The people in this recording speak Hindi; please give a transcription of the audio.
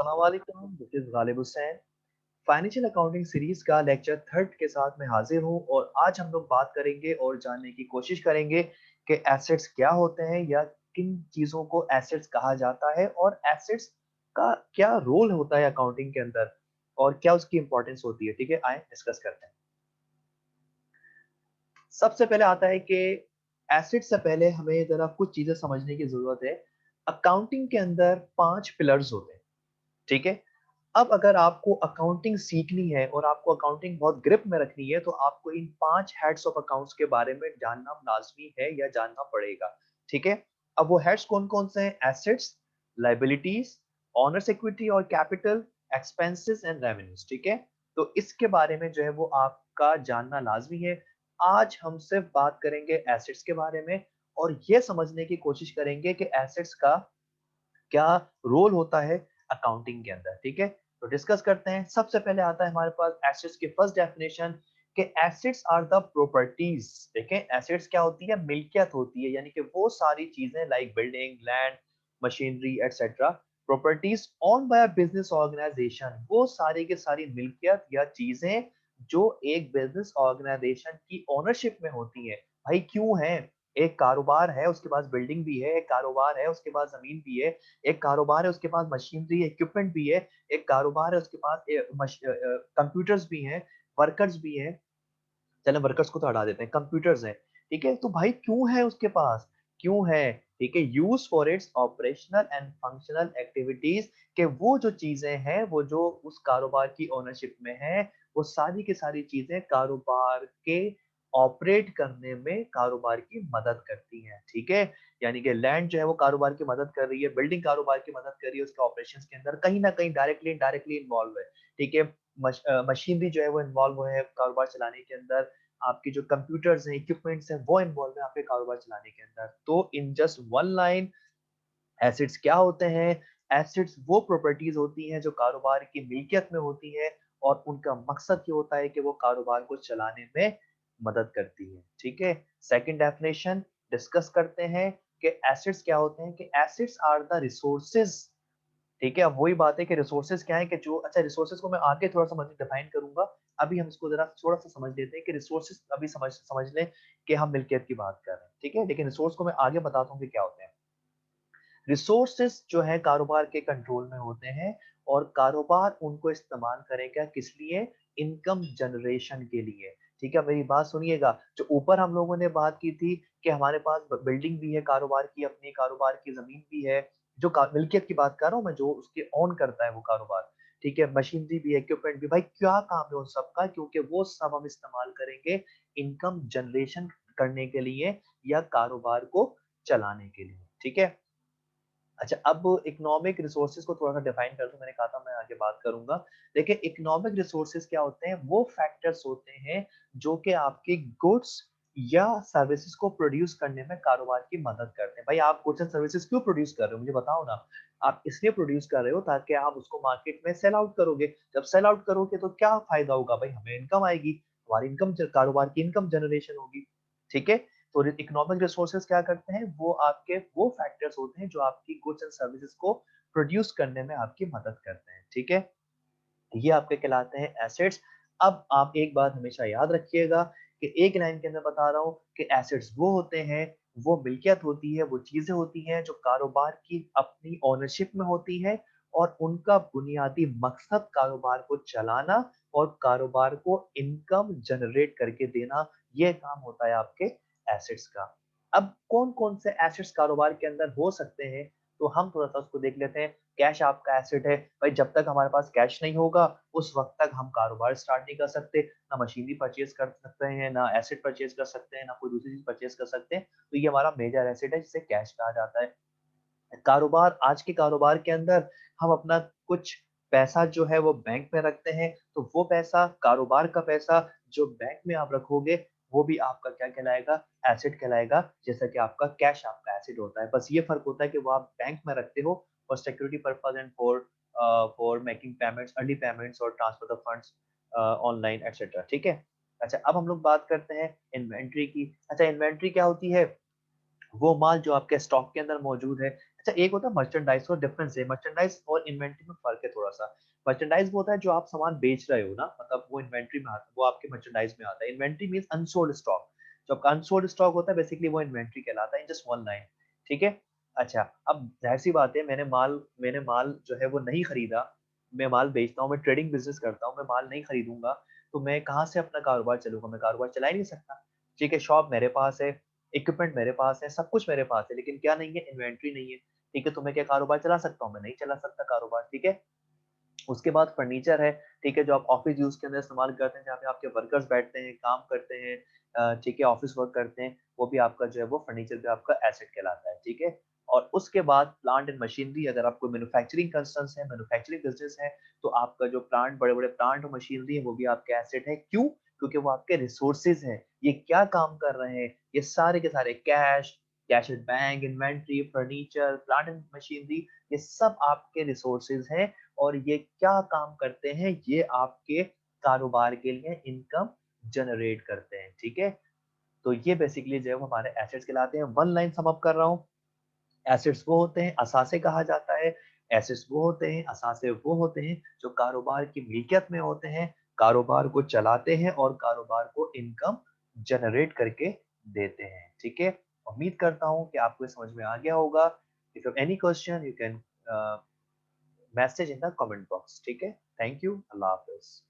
अस्सलामुअलैकुम, this is Ghalib Hussain. Financial accounting series का लेक्चर थर्ड के साथ मैं हाजिर हूँ और आज हम लोग बात करेंगे और जानने की कोशिश करेंगे कि एसेट्स क्या होते हैं या किन चीजों को एसेट्स कहा जाता है और एसेट्स का क्या रोल होता है अकाउंटिंग के अंदर और क्या उसकी इंपॉर्टेंस होती है। ठीक है, आए डिस्कस करते हैं। सबसे पहले आता है कि एसेट से पहले हमें जरा कुछ चीजें समझने की जरूरत है। अकाउंटिंग के अंदर 5 पिलर्स होते हैं। ठीक है, अब अगर आपको अकाउंटिंग सीखनी है और आपको अकाउंटिंग बहुत ग्रिप में रखनी है तो आपको इन 5 हेड्स ऑफ अकाउंट्स के बारे में जानना लाजमी है या जानना पड़ेगा। ठीक है, अब वो हेड्स कौन कौन से हैं? एसेट्स, लाइबिलिटीज, ऑनर्स इक्विटी और कैपिटल, एक्सपेंसेस एंड रेवेन्यूज। ठीक है, तो इसके बारे में जो है वो आपका जानना लाजमी है। आज हम सिर्फ बात करेंगे एसेट्स के बारे में और ये समझने की कोशिश करेंगे कि एसेट्स का क्या रोल होता है अकाउंटिंग के अंदर। ठीक है, तो डिस्कस करते हैं। सबसे पहले आता है हमारे पास एसेट्स की फर्स्ट डेफिनेशन कि एसेट्स आर द प्रॉपर्टीज। देखें, एसेट्स क्या होती है? मिल्कियत होती है, यानी कि वो सारी चीजें like building, land, machinery etcetera, properties own by a business organization, वो सारी की सारी मिल्कियत या चीजें जो एक बिजनेस ऑर्गेनाइजेशन की ओनरशिप में होती है। भाई क्यों है? एक कारोबार है, उसके पास बिल्डिंग भी है, एक कारोबार है, उसके पास जमीन भी है, एक कारोबार है, उसके पास मशीनरी इक्विपमेंट भी है, एक कारोबार है, उसके पास कंप्यूटर्स भी हैं, वर्कर्स भी हैं। चलें वर्कर्स को तो हटा देते हैं, कंप्यूटर्स हैं। ठीक है, तो भाई क्यों है उसके पास? क्यों है? ठीक है, use for its operational and functional activities, के वो जो चीजें हैं वो जो उस कारोबार की ओनरशिप में है, वो सारी की सारी चीजें कारोबार के ऑपरेट करने में कारोबार की मदद करती हैं। ठीक है, यानी कि लैंड जो है वो कारोबार की मदद कर रही है, बिल्डिंग कारोबार की मदद कर रही है, उसके ऑपरेशंस के अंदर कहीं ना कहीं डायरेक्टली इनडायरेक्टली इन्वॉल्व है। ठीक है, मशीनरी जो है वो इन्वॉल्व है कारोबार चलाने के अंदर, आपकी जो कंप्यूटर्स हैं, इक्विपमेंट्स हैं, वो इन्वॉल्व है आपके कारोबार चलाने के अंदर। तो in just one line, assets क्या होते हैं? एसेट्स वो प्रॉपर्टीज होती हैं जो कारोबार की मिल्कियत में होती है और उनका मकसद ये होता है कि वो कारोबार को चलाने में मदद करती है। ठीक है, सेकंड डेफिनेशन डिस्कस करते हैं कि एसेट्स क्या होते हैं। कि एसेट्स आर द रिसोर्सेज। ठीक है, अब वही बात है कि रिसोर्सेज क्या है कि जो, अच्छा रिसोर्सेज को मैं आगे थोड़ा सा डिफाइन करूंगा। अभी हम इसको जरा थोड़ा सा समझ लेते हैं कि रिसोर्सेज, अभी समझ समझ लें कि हम मिल्कियत की बात कर रहे हैं। ठीक है, लेकिन रिसोर्स को मैं आगे बताता हूँ कि क्या होते हैं। रिसोर्सेस जो है कारोबार के कंट्रोल में होते हैं और कारोबार उनको इस्तेमाल करेगा किस लिए? इनकम जनरेशन के लिए। ठीक है, मेरी बात सुनिएगा। जो ऊपर हम लोगों ने बात की थी कि हमारे पास बिल्डिंग भी है कारोबार की, अपनी कारोबार की जमीन भी है, जो मिल्कियत की बात कर रहा हूँ मैं, जो उसके ऑन करता है वो कारोबार। ठीक है, मशीनरी भी है, इक्विपमेंट भी। भाई क्या काम है उन सबका? क्योंकि वो सब हम इस्तेमाल करेंगे इनकम जनरेशन करने के लिए या कारोबार को चलाने के लिए। ठीक है, अच्छा अब इकोनॉमिक रिसोर्सेज को थोड़ा सा डिफाइन कर दूं। मैंने कहा था मैं आगे बात करूंगा। देखिए, इकोनॉमिक रिसोर्सेज क्या होते हैं? वो फैक्टर्स होते हैं जो कि आपकी गुड्स या सर्विसेज को प्रोड्यूस करने में कारोबार की मदद करते हैं। भाई आप गुड्स एंड सर्विसेज क्यों प्रोड्यूस कर रहे हो? मुझे बताओ ना। आप इसलिए प्रोड्यूस कर रहे हो ताकि आप उसको मार्केट में सेल आउट करोगे। जब सेल आउट करोगे तो क्या फायदा होगा? भाई हमें इनकम आएगी, हमारी इनकम, कारोबार की इनकम जनरेशन होगी। ठीक है, तो इकोनॉमिक रिसोर्सेज क्या करते हैं? वो आपके वो फैक्टर्स होते हैं जो आपकी गुड्स एंड सर्विसेज को प्रोड्यूस करने में आपकी मदद करते हैं। ठीक है, ये आपके कहलाते हैं एसेट्स। अब आप एक बात हमेशा याद रखिएगा कि एक लाइन के अंदर बता रहा हूं कि एसेट्स वो होते हैं, वो मिल्कियत होती है, वो चीजें होती हैं जो कारोबार की अपनी ओनरशिप में होती है और उनका बुनियादी मकसद कारोबार को चलाना और कारोबार को इनकम जनरेट करके देना। ये काम होता है आपके एसेट्स का। अब कौन कौन से एसेट्स कारोबार के अंदर हो सकते हैं, तो हम थोड़ा सा उसको देख लेते हैं। कैश आपका एसेट है। भाई जब तक हमारे पास कैश नहीं होगा उस वक्त तक हम कारोबार स्टार्ट नहीं कर सकते, ना मशीनरी परचेज कर सकते हैं, ना एसेट परचेज कर सकते हैं, ना कोई दूसरी चीज परचेज कर सकते हैं। तो ये हमारा मेजर एसेट है जिसे कैश कहा जाता है। कारोबार, आज के कारोबार के अंदर हम अपना कुछ पैसा जो है वो बैंक में रखते हैं, तो वो पैसा, कारोबार का पैसा जो बैंक में आप रखोगे, वो भी आपका क्या कहलाएगा? एसेट कहलाएगा। जैसा कि आपका कैश आपका एसेट होता है, बस ये फर्क होता है कि वो आप बैंक में रखते हो for security purpose and for making payments, early payments और transfer the funds online etcetera. ठीक है, अच्छा अब हम लोग बात करते हैं इन्वेंट्री की। अच्छा इन्वेंट्री क्या होती है? वो माल जो आपके स्टॉक के अंदर मौजूद है। अच्छा, एक होता है मर्चेंडाइज़ और डिफरेंस है, मर्चेंडाइज़ और इन्वेंटरी में फ़र्क है थोड़ा-सा। मर्चेंडाइज़ वो होता है जो आप सामान बेच रहे हो ना, मतलब वो इन्वेंटरी में आता है, वो आपके मर्चेंडाइज़ में आता है। Inventory means unsold stock. जो आपका अनसोल्ड स्टॉक होता है बेसिकली वो इन्वेंटरी कहलाता है इन जस्ट वन लाइन, ठीक है? अच्छा, अब ज़ाहिर-सी बात है मैंने माल जो है वो नहीं खरीदा, मैं माल बेचता हूँ, मैं ट्रेडिंग बिज़नेस करता हूँ, मैं माल नहीं खरीदूँगा, तो मैं कहाँ से अपना कारोबार चलूँगा? मैं कारोबार चला ही नहीं सकता। ठीक है, शॉप मेरे पास है, इक्विपमेंट मेरे पास है, सब कुछ मेरे पास है, लेकिन क्या नहीं है? इन्वेंटरी नहीं है। ठीक है, तो मैं क्या कारोबार चला सकता हूँ? मैं नहीं चला सकता कारोबार, ठीक है? उसके बाद फर्नीचर है, ठीक है, जो आप ऑफ़िस यूज़ के अंदर इस्तेमाल करते हैं, जहाँ पे आपके वर्कर्स बैठते हैं, काम करते हैं ठीक है, ऑफ़िस वर्क करते हैं, वो भी आपका जो है वो फर्नीचर भी आपका एसेट कहलाता है, ठीक है? और उसके बाद प्लांट एंड मशीनरी, अगर आपको मैन्युफैक्चरिंग कंसर्न्स है, मैन्युफैक्चरिंग बिज़नेस है, तो आपका जो प्लांट बड़े-बड़े प्लांट और मशीनरी है, वो भी आपके एसेट है। क्यों? क्योंकि वो आपके रिसोर्सेज़ हैं। ये क्या काम कर रहे हैं? ये सारे के सारे cash, cash at bank, inventory, furniture, plant and machinery, ये सब आपके रिसोर्सेज़ हैं और ये क्या काम करते हैं? ये आपके कारोबार के लिए इनकम जनरेट करते हैं, ठीक है? तो ये बेसिकली जो है वो हमारे एसेट्स कहलाते हैं। वन लाइन सम अप कर रहा हूँ, एसेट्स वो होते हैं, असासे कहा जाता है, एसेट्स वो होते हैं, असासे वो होते हैं जो कारोबार की मिल्कियत में होते हैं, कारोबार को चलाते हैं और कारोबार को इनकम जनरेट करके देते हैं, ठीक है? उम्मीद करता हूँ कि आपको ये समझ में आ गया होगा। If you have any question you can message in the comment box, ठीक है? थैंक यू, अल्लाह हाफ़िज़।